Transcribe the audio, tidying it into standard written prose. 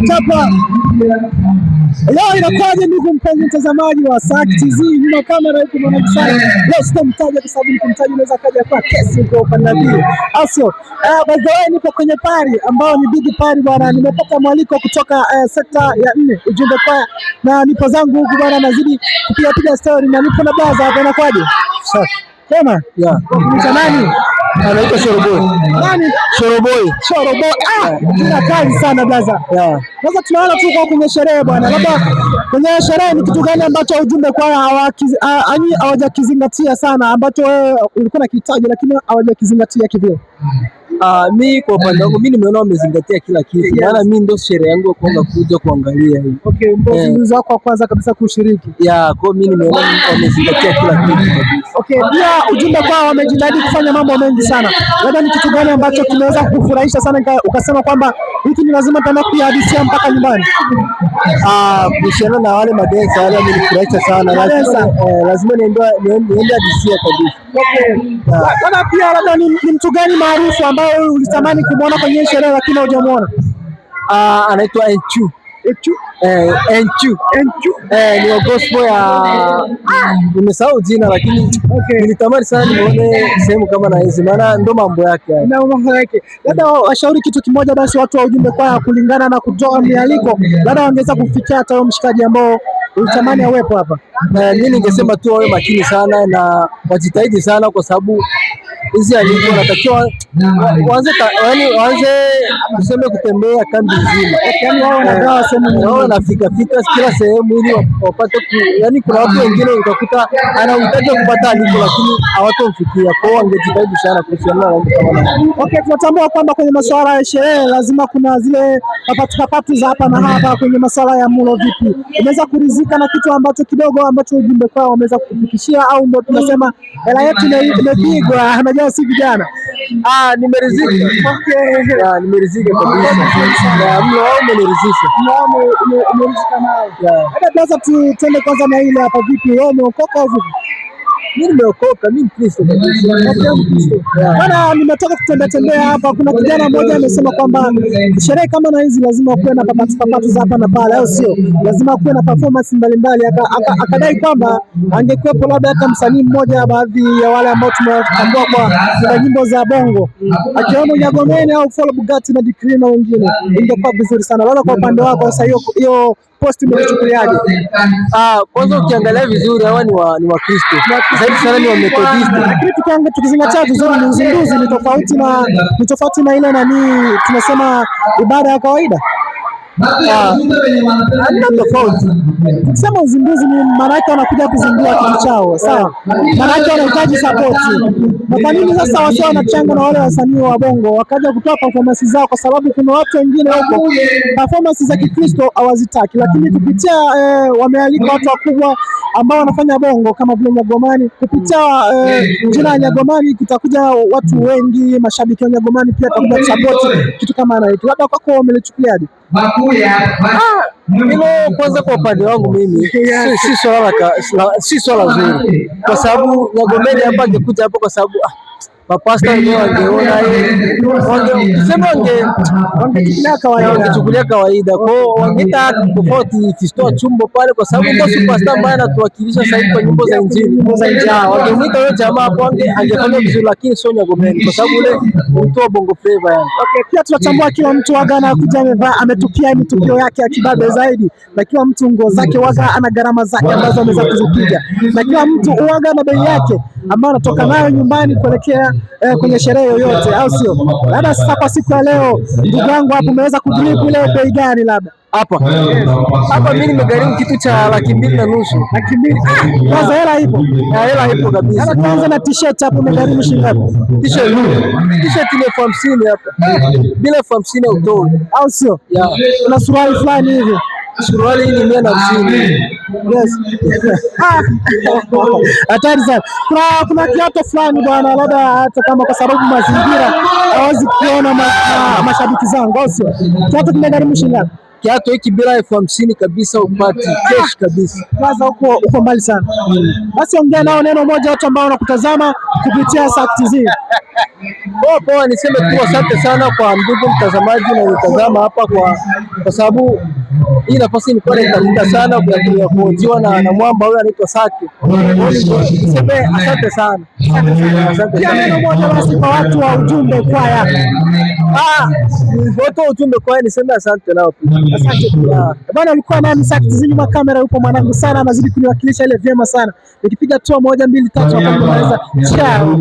Chapa. Leo inakuwaje ndugu mpenzi mtazamaji wa Sack TZ, nyuma kamera yuko Mwanaji sana. Leo sitamtaja kwa sababu nikimtaja unaweza kaja kwa kesi kwa upande wa pili. Also, by the way nipo kwenye party ambao ni big party bwana. Nimepata mwaliko kutoka sekta ya 4 ujumbe kwa na nipo zangu huku bwana, nazidi kupiga story na nipo na blaza hapa. Inakuwaje? Safi. Sema? Yeah. Kwa nani? Anaitwa Shoroboy. Nani? Shoroboy. Shoroboy. Jina kali sana blaza. Yeah. Sasa tunaona tu kwa kwenye sherehe bwana. Labda kwenye sherehe ni kitu gani ambacho ujumbe kwa hawajakizingatia sana ambacho wewe ulikuwa unakihitaji lakini hawajakizingatia kivyo? Mi kwa upande wangu mimi nimeona wamezingatia kila kitu. Maana mimi ndio sherehe yangu ya kwanza kuja kuangalia hii. Okay, mbozi wako wa kwanza kabisa kushiriki. Yeah, kwa mimi nimeona wamezingatia kila kitu kabisa. Okay, pia ujumbe kwa wamejitahidi kufanya mambo mengi sana. Labda ni kitu gani ambacho kimeweza kukufurahisha sana ukasema kwamba hiki ni lazima tena kuhadisia mpaka nyumbani? Kuhusiana na wale madensa wale wamenifurahisha sana. Lazima niende hadisia kabisa. Okay. Labda pia labda ni mtu gani maarufu ambaye ulitamani kumuona kwenye sherehe lakini hujamuona? Anaitwa Enchu. Enchu. Ni gospel ya nimesahau jina lakini nilitamani sana nione sehemu kama na hizi, maana ndo mambo yake. Labda washauri kitu kimoja basi watu wa ujumbe kwa kulingana na kutoa mialiko, labda wangeweza kufikia hata huyo mshikaji ambao ulitamani awepo hapa. Mimi ningesema tu wawe makini sana na wajitahidi sana, kwa sababu hizi aliko natakiwa waanze tuseme kutembea kambi nzima, yaani wao wanagawa sehemu, wanafika kila sehemu ili wapate yaani kuna watu wengine utakuta anahitaji kupata aliko lakini hawatomfikia, kwa hiyo wangejitahidi sana kuhusiana na mambo kama haya. Okay, tunatambua kwamba kwenye masuala ya sherehe lazima kuna zile papatu za hapa na hapa. Kwenye masuala ya mlo vipi, umeweza kuridhika na kitu ambacho kidogo ambacho ujumbe kwao wameweza kukufikishia, au ndio tunasema hela yetu imepigwa? Unajua si vijana. Nimeridhika. Okay. Nimeridhika kabisa. Mlo wao umeridhisha. Umeridhika nao. Hata sasa tuende kwanza na ile hapa, vipi wewe umeokoka au vipi? Mimi nimeokoka, mimi Mkristo kabisa. Bwana, nimetoka kutembea hapa, kuna kijana mmoja amesema kwamba sherehe kama na hizi lazima kuwe na papatu za hapa na pale, au sio? Lazima kuwe na performance mbalimbali. Akadai kwamba angekuwepo labda hata msanii mmoja, baadhi ya wale ambao tunatambua kwa nyimbo za bongo, akiwemo Nyagomeni au Follow Bugatti na Decree na wengine, ingekuwa vizuri sana. Labda kwa upande wako sasa hiyo post imechukuliaje? Kwanza ukiangalia vizuri hawa ni Wakristo. Zaidi sana ni wa Methodist. Lakini tukizingatia vizuri ni uzinduzi, ni tofauti na ile nani tunasema ibada ya kawaida. Hamna tofauti. Tukisema uzinduzi ni maana yake wanakuja kuzindua kitu chao, sawa? Maana yake wanahitaji support. Na kwa nini sasa wasio wanachanga na wale wasanii wa bongo wakaja kutoa performance zao? Kwa sababu kuna watu wengine huko performance za Kikristo hawazitaki, lakini kupitia wamealika watu wakubwa ambao wanafanya bongo kama vile Nyagomani. Kupitia jina la Nyagomani kutakuja watu wengi, mashabiki wa Nyagomani pia watakuja kusupport kitu kama na hicho. Labda kwako umelichukuliaje? Hilo kwanza kwa upande wangu mimi si swala zuri, kwa sababu Nyagomeni hapa angekuja hapo kwa sababu mapasta wenyewe wangeona wangechukulia kawaida, kwa hiyo wangeita tofauti Fisto Chumbo pale, kwa sababu ndio superstar ambaye anatuwakilisha sasa hivi kwa nyimbo za injili. Wangemuita yule jamaa hapo angefanya vizuri, lakini sio Nyagomeni kwa sababu ule mtu wa bongo flava yani. Okay, pia tunatambua kila mtu waga anakuja ametupia mitukio yake ya kibabe zaidi, na kila mtu nguo zake waga ana gharama zake ambazo ameweza kuzipiga, na kila mtu waga na bei yake ambayo anatoka nayo nyumbani kuelekea kwenye sherehe yoyote, au sio? Labda sasa kwa siku ya leo ndugu yangu hapo umeweza kudrip ile bei gani? Labda hapa mimi nimegharimu kitu cha 2.5 laki. 2,000. Kwanza hela ipo. Hela ipo kabisa. Hata kwanza na t-shirt hapo umegharimu shilingi ngapi? T-shirt ni 50 hapa. Bila 50 utoi, au sio? Kuna suruali fulani hivi. Suruali hii ni 150. Yes. Hatari sana. Kuna kiatu fulani bwana, labda hata kama kwa sababu mazingira hawezi kuona mashabiki zangu, au sio? Kiatu kimegharimu shilingi ngapi? kiatu hiki bila 50,000 kabisa upati cash kabisa. Sasa uko mbali sana. Basi ongea nao neno moja watu ambao wanakutazama kupitia SAC TV. Poa, niseme tu asante sana kwa ndugu mtazamaji na unitazama hapa kwa sababu hii nafasi nilikuwa naitafuta sana kwa kuhojiwa na mwamba huyo anaitwa Saki. Niseme asante sana. Pia neno moja basi kwa watu wa ujumbe kwaya. Watu wa ujumbe kwaya niseme asante nao pia. Asante pia. Bwana ulikuwa nami SAC TV, nyuma kamera yupo mwanangu sana, anazidi kuniwakilisha ile vyema sana. Nikipiga tu 1 2 3 hapo naweza. Ciao.